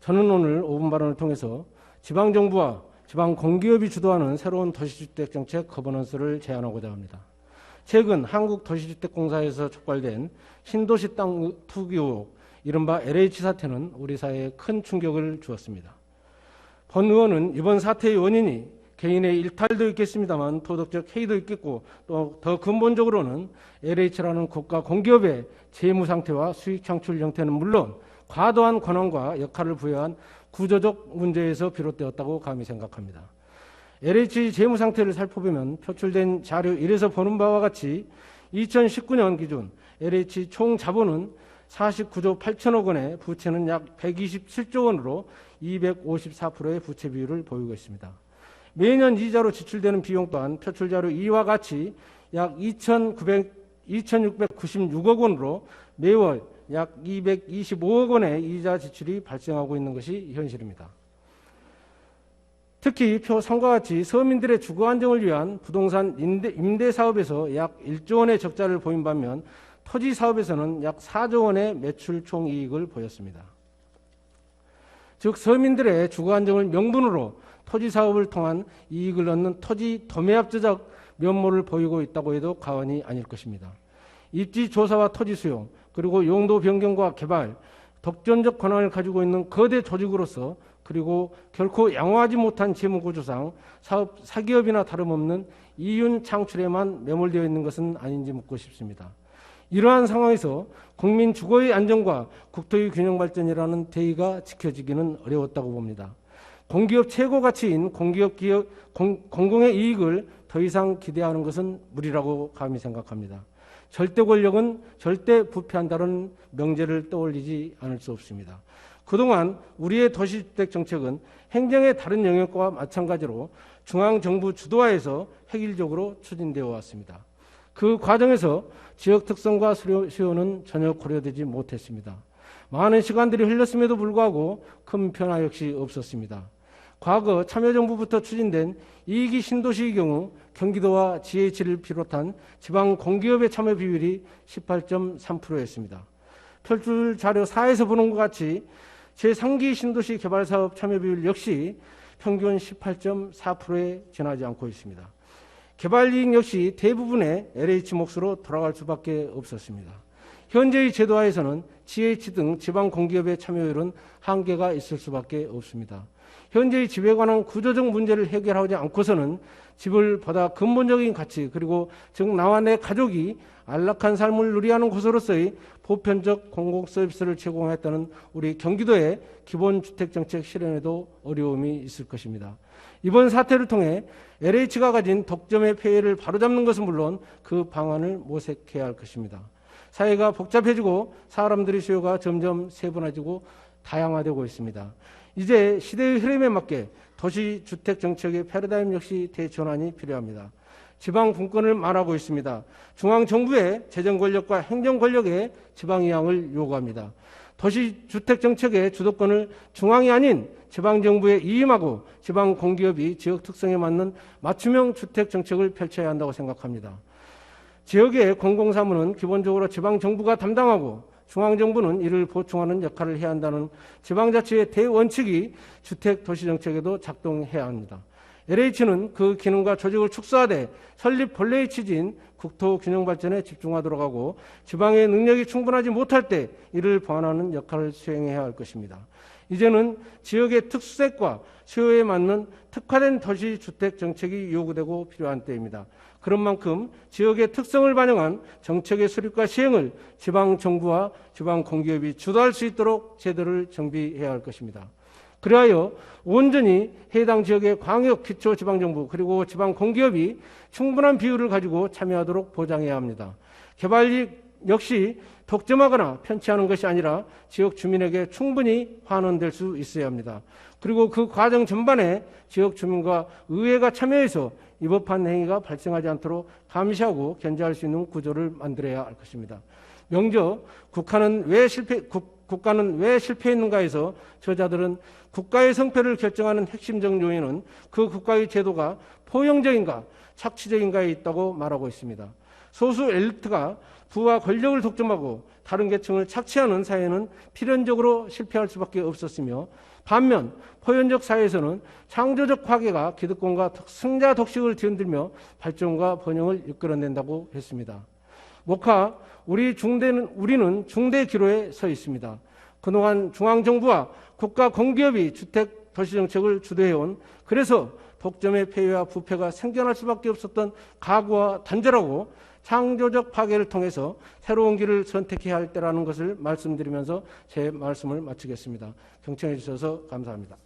저는 오늘 5분 발언을 통해서 지방정부와 지방공기업이 주도하는 새로운 도시주택정책 거버넌스를 제안하고자 합니다. 최근 한국도시주택공사에서 촉발된 신도시 땅 투기 의혹, 이른바 LH 사태는 우리 사회에 큰 충격을 주었습니다. 본 의원은 이번 사태의 원인이 개인의 일탈도 있겠습니다만 도덕적 해이도 있겠고, 또 더 근본적으로는 LH라는 국가 공기업의 재무 상태와 수익 창출 형태는 물론 과도한 권한과 역할을 부여한 구조적 문제에서 비롯되었다고 감히 생각합니다. LH 재무 상태를 살펴보면 표출된 자료 1에서 보는 바와 같이 2019년 기준 LH 총 자본은 49조 8천억 원에 부채는 약 127조 원으로 254%의 부채 비율을 보이고 있습니다. 매년 이자로 지출되는 비용 또한 표출 자료 2와 같이 약 2,696억 원으로 매월 약 225억 원의 이자 지출이 발생하고 있는 것이 현실입니다. 특히 표 3과 같이 서민들의 주거 안정을 위한 부동산 임대 사업에서 약 1조 원의 적자를 보인 반면 토지 사업에서는 약 4조 원의 매출 총이익을 보였습니다. 즉 서민들의 주거 안정을 명분으로 토지 사업을 통한 이익을 얻는 토지 도매합제적 면모를 보이고 있다고 해도 과언이 아닐 것입니다. 입지 조사와 토지 수용, 그리고 용도 변경과 개발, 독점적 권한을 가지고 있는 거대 조직으로서, 그리고 결코 양호하지 못한 재무구조상 사업 사기업이나 다름없는 이윤 창출에만 매몰되어 있는 것은 아닌지 묻고 싶습니다. 이러한 상황에서 국민 주거의 안정과 국토의 균형 발전이라는 대의가 지켜지기는 어려웠다고 봅니다. 공기업 최고 가치인 공공의 이익을 더 이상 기대하는 것은 무리라고 감히 생각합니다. 절대 권력은 절대 부패한다는 명제를 떠올리지 않을 수 없습니다. 그동안 우리의 도시주택 정책은 행정의 다른 영역과 마찬가지로 중앙정부 주도하에서 획일적으로 추진되어 왔습니다. 그 과정에서 지역 특성과 수요는 전혀 고려되지 못했습니다. 많은 시간들이 흘렀음에도 불구하고 큰 변화 역시 없었습니다. 과거 참여정부부터 추진된 2기 신도시의 경우 경기도와 GH를 비롯한 지방 공기업의 참여 비율이 18.3%였습니다. 표출 자료 4에서 보는 것 같이 제3기 신도시 개발사업 참여 비율 역시 평균 18.4%에 지나지 않고 있습니다. 개발 이익 역시 대부분의 LH 몫으로 돌아갈 수밖에 없었습니다. 현재의 제도하에서는 GH 등 지방 공기업의 참여율은 한계가 있을 수밖에 없습니다. 현재의 집에 관한 구조적 문제를 해결하지 않고서는 집을 보다 근본적인 가치, 그리고 즉 나와 내 가족이 안락한 삶을 누리하는 곳으로서의 보편적 공공서비스를 제공하였다는 우리 경기도의 기본주택정책 실현에도 어려움이 있을 것입니다. 이번 사태를 통해 LH가 가진 독점의 폐해를 바로잡는 것은 물론 그 방안을 모색해야 할 것입니다. 사회가 복잡해지고 사람들의 수요가 점점 세분화지고 다양화되고 있습니다. 이제 시대의 흐름에 맞게 도시주택정책의 패러다임 역시 대전환이 필요합니다. 지방 분권을 말하고 있습니다. 중앙정부의 재정권력과 행정권력의 지방이양을 요구합니다. 도시주택정책의 주도권을 중앙이 아닌 지방정부에 이임하고 지방공기업이 지역 특성에 맞는 맞춤형 주택정책을 펼쳐야 한다고 생각합니다. 지역의 공공사무는 기본적으로 지방정부가 담당하고 중앙정부는 이를 보충하는 역할을 해야 한다는 지방자치의 대원칙이 주택도시정책에도 작동해야 합니다. LH는 그 기능과 조직을 축소하되 설립 본래의 취지인 국토균형발전에 집중하도록 하고 지방의 능력이 충분하지 못할 때 이를 보완하는 역할을 수행해야 할 것입니다. 이제는 지역의 특수색과 수요에 맞는 특화된 도시주택정책이 요구되고 필요한 때입니다. 그런 만큼 지역의 특성을 반영한 정책의 수립과 시행을 지방정부와 지방공기업이 주도할 수 있도록 제도를 정비해야 할 것입니다. 그리하여 온전히 해당 지역의 광역 기초지방정부 그리고 지방공기업이 충분한 비율을 가지고 참여하도록 보장해야 합니다. 개발이익 역시 독점하거나 편취하는 것이 아니라 지역 주민에게 충분히 환원될 수 있어야 합니다. 그리고 그 과정 전반에 지역 주민과 의회가 참여해서 위법한 행위가 발생하지 않도록 감시하고 견제할 수 있는 구조를 만들어야 할 것입니다. 명저 국가는 왜 실패했는가에서 저자들은 국가의 성패를 결정하는 핵심적 요인은 그 국가의 제도가 포용적인가 착취적인가에 있다고 말하고 있습니다. 소수 엘리트가 부와 권력을 독점하고 다른 계층을 착취하는 사회는 필연적으로 실패할 수밖에 없었으며 반면 포현적 사회에서는 창조적 화개가 기득권과 승자 독식을 뒤흔들며 발전과 번영을 이끌어낸다고 했습니다. 목하, 우리는 중대 기로에 서 있습니다. 그동안 중앙정부와 국가 공기업이 주택 도시정책을 주도해온, 그래서 독점의 폐해와 부패가 생겨날 수밖에 없었던 각오와 단절하고 창조적 파괴를 통해서 새로운 길을 선택해야 할 때라는 것을 말씀드리면서 제 말씀을 마치겠습니다. 경청해 주셔서 감사합니다.